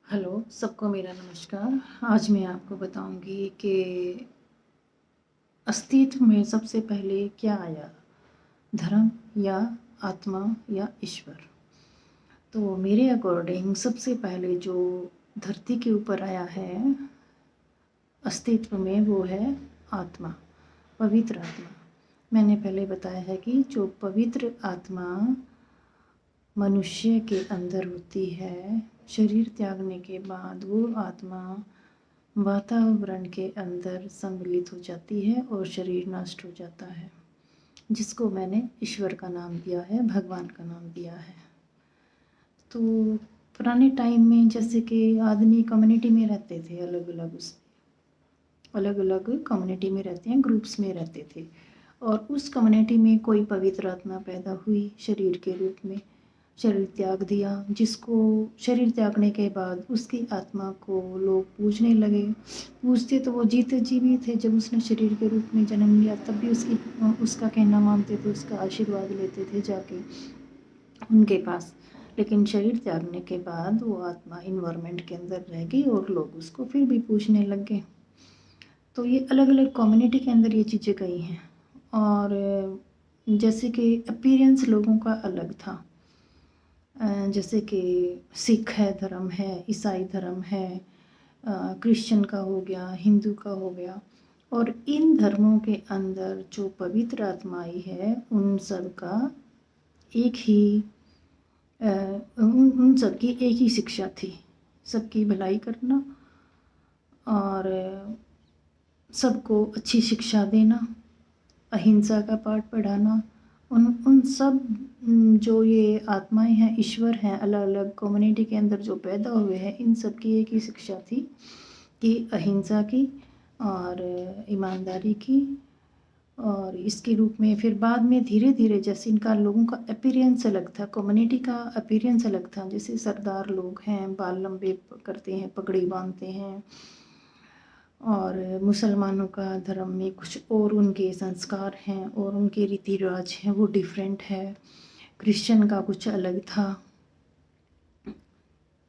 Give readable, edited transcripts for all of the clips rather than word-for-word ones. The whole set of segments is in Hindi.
हेलो, सबको मेरा नमस्कार। आज मैं आपको बताऊंगी कि अस्तित्व में सबसे पहले क्या आया, धर्म या आत्मा या ईश्वर। तो मेरे अकॉर्डिंग सबसे पहले जो धरती के ऊपर आया है अस्तित्व में, वो है आत्मा, पवित्र आत्मा। मैंने पहले बताया है कि जो पवित्र आत्मा मनुष्य के अंदर होती है, शरीर त्यागने के बाद वो आत्मा वातावरण के अंदर सम्मिलित हो जाती है और शरीर नष्ट हो जाता है, जिसको मैंने ईश्वर का नाम दिया है, भगवान का नाम दिया है। तो पुराने टाइम में जैसे कि आदमी कम्युनिटी में रहते थे, अलग अलग कम्युनिटी में रहते हैं, ग्रुप्स में रहते थे, और उस कम्युनिटी में कोई पवित्र आत्मा पैदा हुई शरीर के रूप में, शरीर त्याग दिया, जिसको शरीर त्यागने के बाद उसकी आत्मा को लोग पूजने लगे। पूजते तो वो जीते जी भी थे, जब उसने शरीर के रूप में जन्म लिया तब भी उसका कहना मानते थे, उसका आशीर्वाद लेते थे जाके उनके पास। लेकिन शरीर त्यागने के बाद वो आत्मा इन्वायरमेंट के अंदर रह गई और लोग उसको फिर भी पूजने लग गए। तो ये अलग अलग कम्युनिटी के अंदर ये चीज़ें गई हैं। और जैसे कि अपीयरेंस लोगों का अलग था, जैसे कि सिख है धर्म है, ईसाई धर्म है, क्रिश्चियन का हो गया, हिंदू का हो गया, और इन धर्मों के अंदर जो पवित्र आत्मा आई है उन सब का एक ही उन सब की एक ही शिक्षा थी, सबकी भलाई करना और सबको अच्छी शिक्षा देना, अहिंसा का पाठ पढ़ाना। उन उन सब जो ये आत्माएं हैं, ईश्वर हैं, अलग अलग कम्युनिटी के अंदर जो पैदा हुए हैं, इन सब की एक ही शिक्षा थी कि अहिंसा की और ईमानदारी की। और इसके रूप में फिर बाद में धीरे धीरे, जैसे इनका लोगों का अपीयरेंस अलग था, कम्युनिटी का अपीयरेंस अलग था। जैसे सरदार लोग हैं, बाल लंबे करते हैं, पगड़ी बांधते हैं, और मुसलमानों का धर्म में कुछ और उनके संस्कार हैं और उनके रीति रिवाज हैं, वो डिफरेंट है। क्रिश्चियन का कुछ अलग था।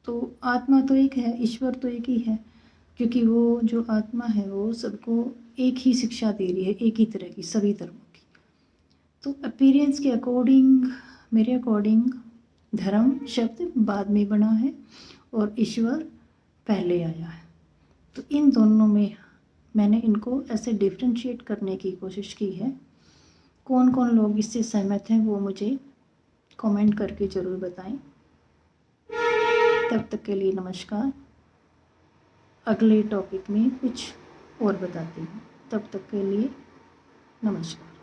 तो आत्मा तो एक है, ईश्वर तो एक ही है, क्योंकि वो जो आत्मा है वो सबको एक ही शिक्षा दे रही है, एक ही तरह की, सभी धर्मों की। तो अपीयरेंस के अकॉर्डिंग, मेरे अकॉर्डिंग, धर्म शब्द बाद में बना है और ईश्वर पहले आया है। तो इन दोनों में मैंने इनको ऐसे डिफ्रेंशिएट करने की कोशिश की है। कौन कौन लोग इससे सहमत हैं वो मुझे कमेंट करके ज़रूर बताएं। तब तक के लिए नमस्कार। अगले टॉपिक में कुछ और बताती हूँ। तब तक के लिए नमस्कार।